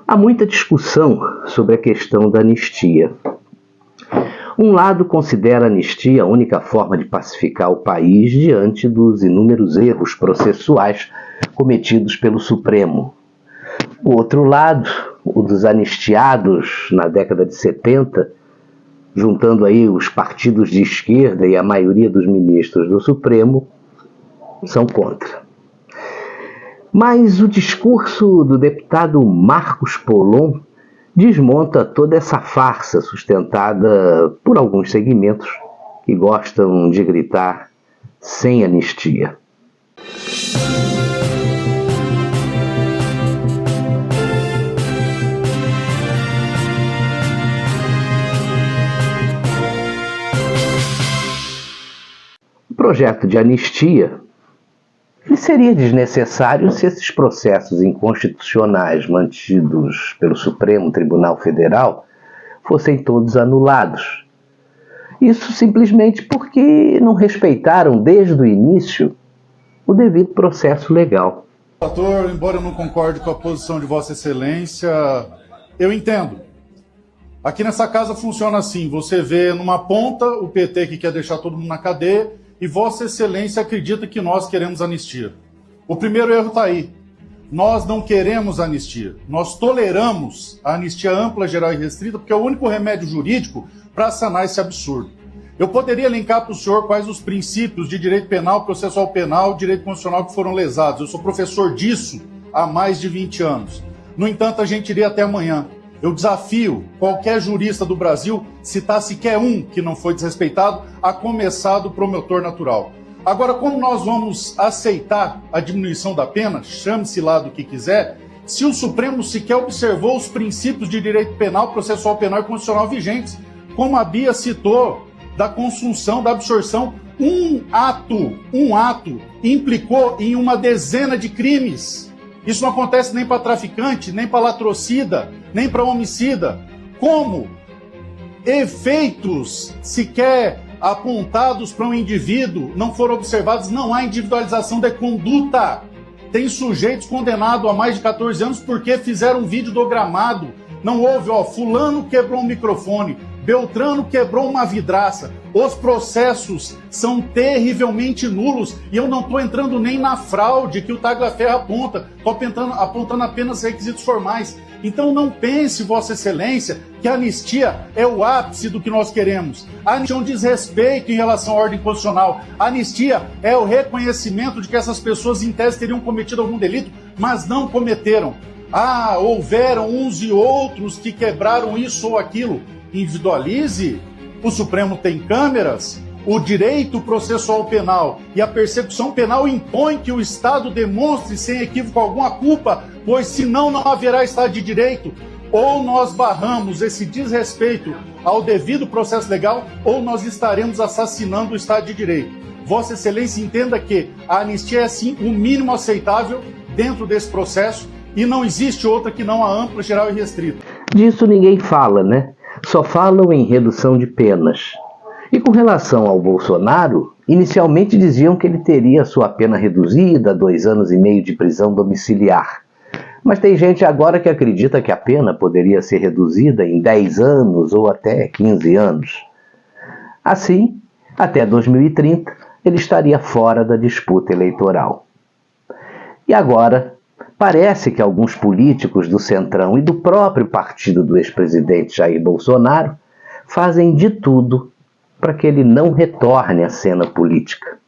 Há muita discussão sobre a questão da anistia. Um lado considera a anistia a única forma de pacificar o país diante dos inúmeros erros processuais cometidos pelo Supremo. O outro lado, o dos anistiados na década de 70, juntando aí os partidos de esquerda e a maioria dos ministros do Supremo, são contra. Mas o discurso do deputado Marcos Polon desmonta toda essa farsa sustentada por alguns segmentos que gostam de gritar sem anistia. O projeto de anistia seria desnecessário se esses processos inconstitucionais mantidos pelo Supremo Tribunal Federal fossem todos anulados. Isso simplesmente porque não respeitaram desde o início o devido processo legal. Relator, embora eu não concorde com a posição de Vossa Excelência, eu entendo. Aqui nessa casa funciona assim, você vê numa ponta o PT que quer deixar todo mundo na cadeia e Vossa Excelência acredita que nós queremos anistia. O primeiro erro está aí. Nós não queremos anistia. Nós toleramos a anistia ampla, geral e restrita porque é o único remédio jurídico para sanar esse absurdo. Eu poderia elencar para o senhor quais os princípios de direito penal, processual penal, direito constitucional que foram lesados. Eu sou professor disso há mais de 20 anos. No entanto, a gente iria até amanhã. Eu desafio qualquer jurista do Brasil, citar sequer um que não foi desrespeitado, a começar do promotor natural. Agora, como nós vamos aceitar a diminuição da pena, chame-se lá do que quiser, se o Supremo sequer observou os princípios de direito penal, processual penal e constitucional vigentes, como a Bia citou, da consunção, da absorção, um ato implicou em uma dezena de crimes. Isso não acontece nem para traficante, nem para latrocida, nem para homicida. Como efeitos sequer apontados para um indivíduo não foram observados, não há individualização de conduta. Tem sujeitos condenados a mais de 14 anos porque fizeram um vídeo do gramado. Não houve, fulano quebrou um microfone, Beltrano quebrou uma vidraça. Os processos são terrivelmente nulos e eu não estou entrando nem na fraude que o Tagliaferro aponta. Estou apontando apenas requisitos formais. Então não pense, Vossa Excelência, que a anistia é o ápice do que nós queremos. A anistia é um desrespeito em relação à ordem constitucional. A anistia é o reconhecimento de que essas pessoas em tese teriam cometido algum delito, mas não cometeram. Houveram uns e outros que quebraram isso ou aquilo. Individualize. O Supremo tem câmeras. O direito processual penal e a persecução penal impõem que o Estado demonstre sem equívoco alguma culpa, pois senão não haverá Estado de Direito. Ou nós barramos esse desrespeito ao devido processo legal, ou nós estaremos assassinando o Estado de Direito. Vossa Excelência entenda que a anistia é sim o mínimo aceitável dentro desse processo e não existe outra que não a ampla, geral e restrita. Disso ninguém fala, né? Só falam em redução de penas. E com relação ao Bolsonaro, inicialmente diziam que ele teria sua pena reduzida a 2 anos e meio de prisão domiciliar. Mas tem gente agora que acredita que a pena poderia ser reduzida em 10 anos ou até 15 anos. Assim, até 2030, ele estaria fora da disputa eleitoral. E agora, parece que alguns políticos do Centrão e do próprio partido do ex-presidente Jair Bolsonaro fazem de tudo para que ele não retorne à cena política.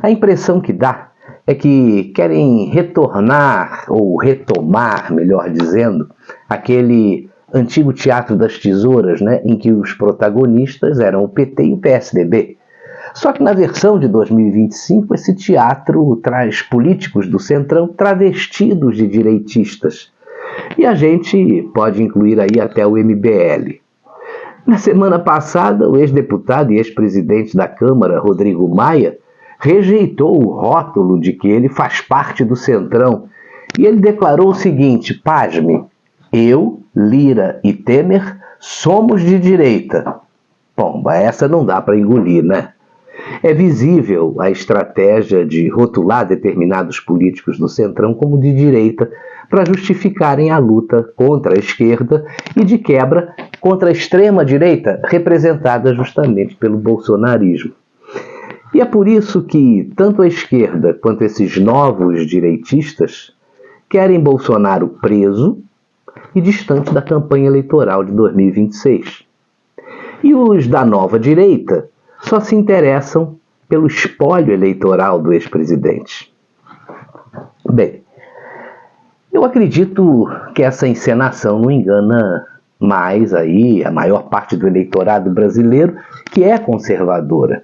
A impressão que dá é que querem retornar, ou retomar, melhor dizendo, aquele antigo Teatro das Tesouras, né, em que os protagonistas eram o PT e o PSDB. Só que na versão de 2025, esse teatro traz políticos do Centrão travestidos de direitistas. E a gente pode incluir aí até o MBL. Na semana passada, o ex-deputado e ex-presidente da Câmara, Rodrigo Maia, rejeitou o rótulo de que ele faz parte do Centrão. E ele declarou o seguinte, pasme, eu, Lira e Temer somos de direita. Bom, essa não dá para engolir, né? É visível a estratégia de rotular determinados políticos do Centrão como de direita para justificarem a luta contra a esquerda e, de quebra, contra a extrema-direita, representada justamente pelo bolsonarismo. E é por isso que tanto a esquerda quanto esses novos direitistas querem Bolsonaro preso e distante da campanha eleitoral de 2026. E os da nova direita só se interessam pelo espólio eleitoral do ex-presidente. Bem, eu acredito que essa encenação não engana mais aí a maior parte do eleitorado brasileiro, que é conservadora.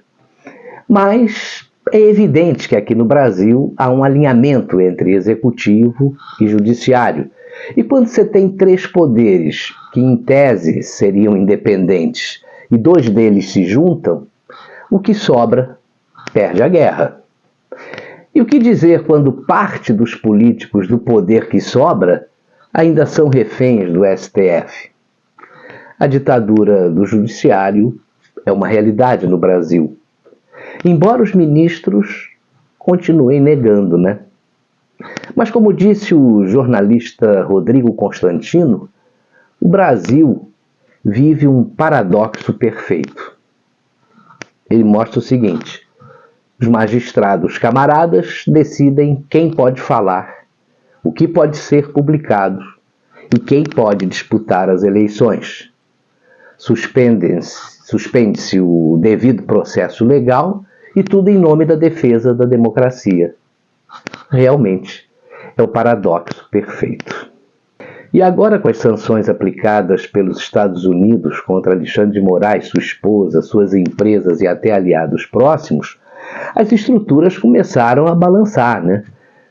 Mas é evidente que aqui no Brasil há um alinhamento entre executivo e judiciário. E quando você tem três poderes que, em tese, seriam independentes e dois deles se juntam, o que sobra perde a guerra. E o que dizer quando parte dos políticos do poder que sobra ainda são reféns do STF? A ditadura do judiciário é uma realidade no Brasil. Embora os ministros continuem negando, né? Mas como disse o jornalista Rodrigo Constantino, o Brasil vive um paradoxo perfeito. Ele mostra o seguinte: os magistrados camaradas decidem quem pode falar, o que pode ser publicado e quem pode disputar as eleições. Suspende-se o devido processo legal e tudo em nome da defesa da democracia. Realmente, é o paradoxo perfeito. E agora, com as sanções aplicadas pelos Estados Unidos contra Alexandre de Moraes, sua esposa, suas empresas e até aliados próximos, as estruturas começaram a balançar, né?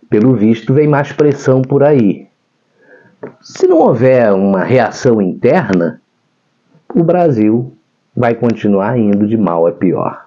Pelo visto, vem mais pressão por aí. Se não houver uma reação interna, o Brasil vai continuar indo de mal a pior.